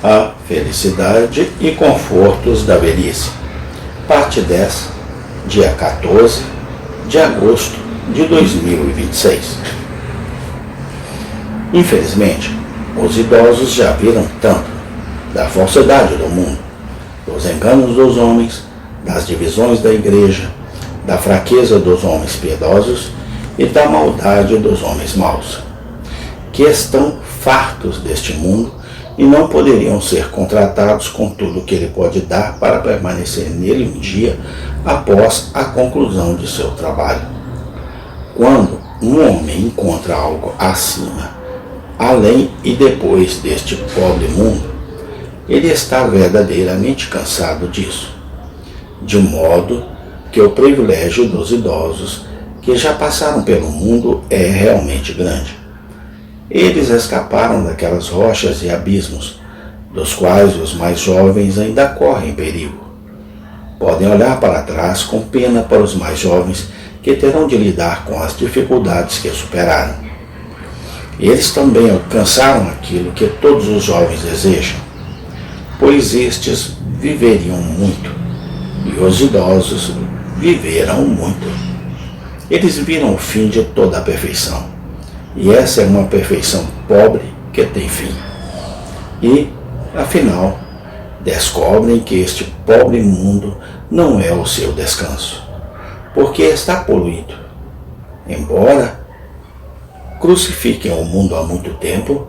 a felicidade e confortos da velhice. Parte 10, dia 14 de agosto de 2026. Infelizmente, os idosos já viram tanto da falsidade do mundo, dos enganos dos homens, das divisões da igreja, da fraqueza dos homens piedosos e da maldade dos homens maus, que estão fartos deste mundo e não poderiam ser contratados com tudo que ele pode dar para permanecer nele um dia após a conclusão de seu trabalho. Quando um homem encontra algo acima, além e depois deste pobre mundo, ele está verdadeiramente cansado disso, de modo que o privilégio dos idosos que já passaram pelo mundo é realmente grande. Eles escaparam daquelas rochas e abismos, dos quais os mais jovens ainda correm perigo. Podem olhar para trás com pena para os mais jovens que terão de lidar com as dificuldades que superaram. Eles também alcançaram aquilo que todos os jovens desejam, pois estes viveriam muito, e os idosos viverão muito. Eles viram o fim de toda a perfeição. E essa é uma perfeição pobre que tem fim. E, afinal, descobrem que este pobre mundo não é o seu descanso, porque está poluído. Embora crucifiquem o mundo há muito tempo,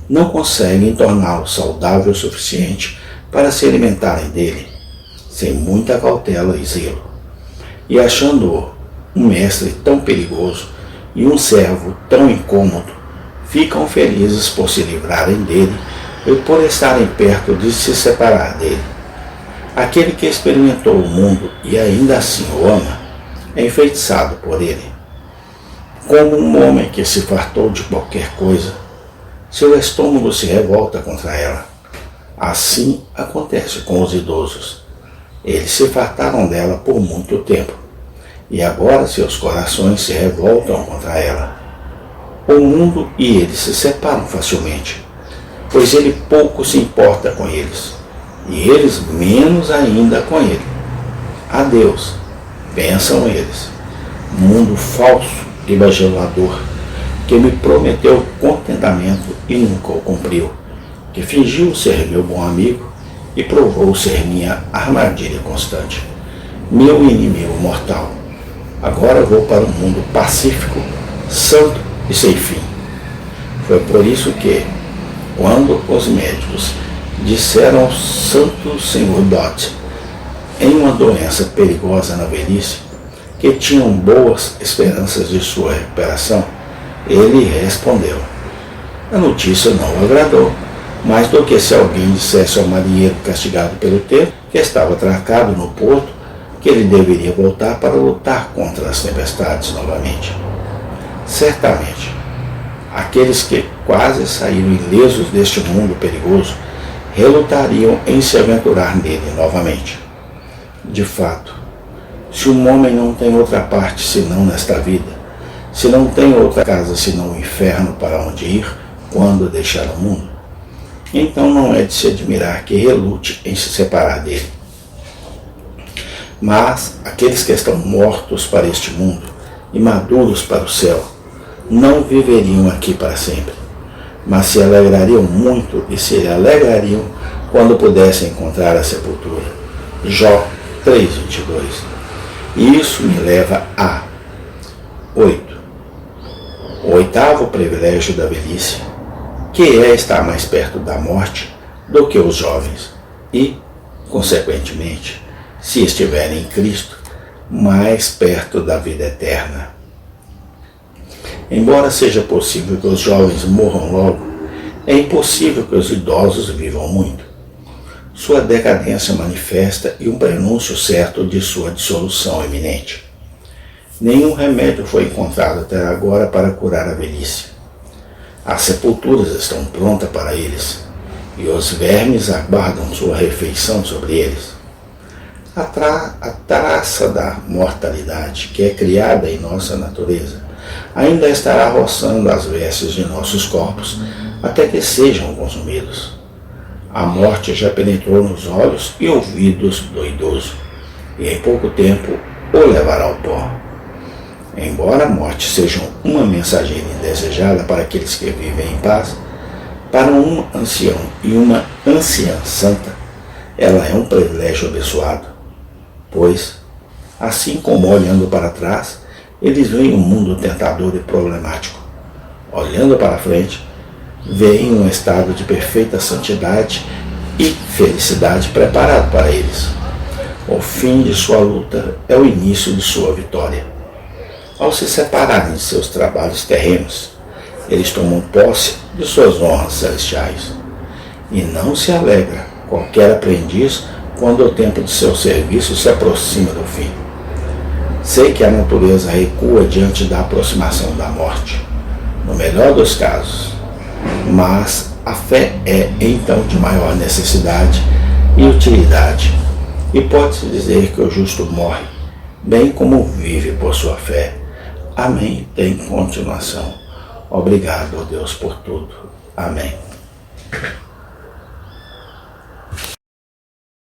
não conseguem torná-lo saudável o suficiente para se alimentarem dele, sem muita cautela e zelo. E achando-o um mestre tão perigoso e um servo tão incômodo, ficam felizes por se livrarem dele e por estarem perto de se separar dele. Aquele que experimentou o mundo e ainda assim o ama, é enfeitiçado por ele. Como um homem que se fartou de qualquer coisa, seu estômago se revolta contra ela. Assim acontece com os idosos. Eles se fartaram dela por muito tempo, e agora seus corações se revoltam contra ela. O mundo e eles se separam facilmente, pois ele pouco se importa com eles, e eles menos ainda com ele. Adeus, pensam eles, mundo falso e bajulador, que me prometeu contentamento e nunca o cumpriu, que fingiu ser meu bom amigo e provou ser minha armadilha constante, meu inimigo mortal. Agora vou para um mundo pacífico, santo e sem fim. Foi por isso que, quando os médicos disseram ao santo Senhor Dot, em uma doença perigosa na velhice, que tinham boas esperanças de sua recuperação, ele respondeu. A notícia não o agradou, mais do que se alguém dissesse ao marinheiro castigado pelo tempo, que estava atracado no porto, que ele deveria voltar para lutar contra as tempestades novamente. Certamente, aqueles que quase saíram ilesos deste mundo perigoso relutariam em se aventurar nele novamente. De fato, se um homem não tem outra parte senão nesta vida, se não tem outra casa senão o inferno para onde ir quando deixar o mundo, então não é de se admirar que relute em se separar dele. Mas aqueles que estão mortos para este mundo e maduros para o céu, não viveriam aqui para sempre, mas se alegrariam muito e se alegrariam quando pudessem encontrar a sepultura. Jó 3:22. E isso me leva a 8. O oitavo privilégio da velhice, que é estar mais perto da morte do que os jovens e, consequentemente, se estiverem em Cristo, mais perto da vida eterna. Embora seja possível que os jovens morram logo, é impossível que os idosos vivam muito. Sua decadência manifesta e um prenúncio certo de sua dissolução iminente. Nenhum remédio foi encontrado até agora para curar a velhice. As sepulturas estão prontas para eles, e os vermes aguardam sua refeição sobre eles. A traça da mortalidade, que é criada em nossa natureza, ainda estará roçando as vestes de nossos corpos, até que sejam consumidos. A morte já penetrou nos olhos e ouvidos do idoso, e em pouco tempo o levará ao pó. Embora a morte seja uma mensageira indesejada para aqueles que vivem em paz, para um ancião e uma anciã santa, ela é um privilégio abençoado, pois, assim como olhando para trás, eles veem um mundo tentador e problemático. Olhando para frente, veem um estado de perfeita santidade e felicidade preparado para eles. O fim de sua luta é o início de sua vitória. Ao se separarem de seus trabalhos terrenos, eles tomam posse de suas honras celestiais. E não se alegra qualquer aprendiz quando o tempo de seu serviço se aproxima do fim. Sei que a natureza recua diante da aproximação da morte, no melhor dos casos, mas a fé é então de maior necessidade e utilidade, e pode-se dizer que o justo morre, bem como vive por sua fé. Amém. Tem continuação. Obrigado, ó Deus, por tudo. Amém.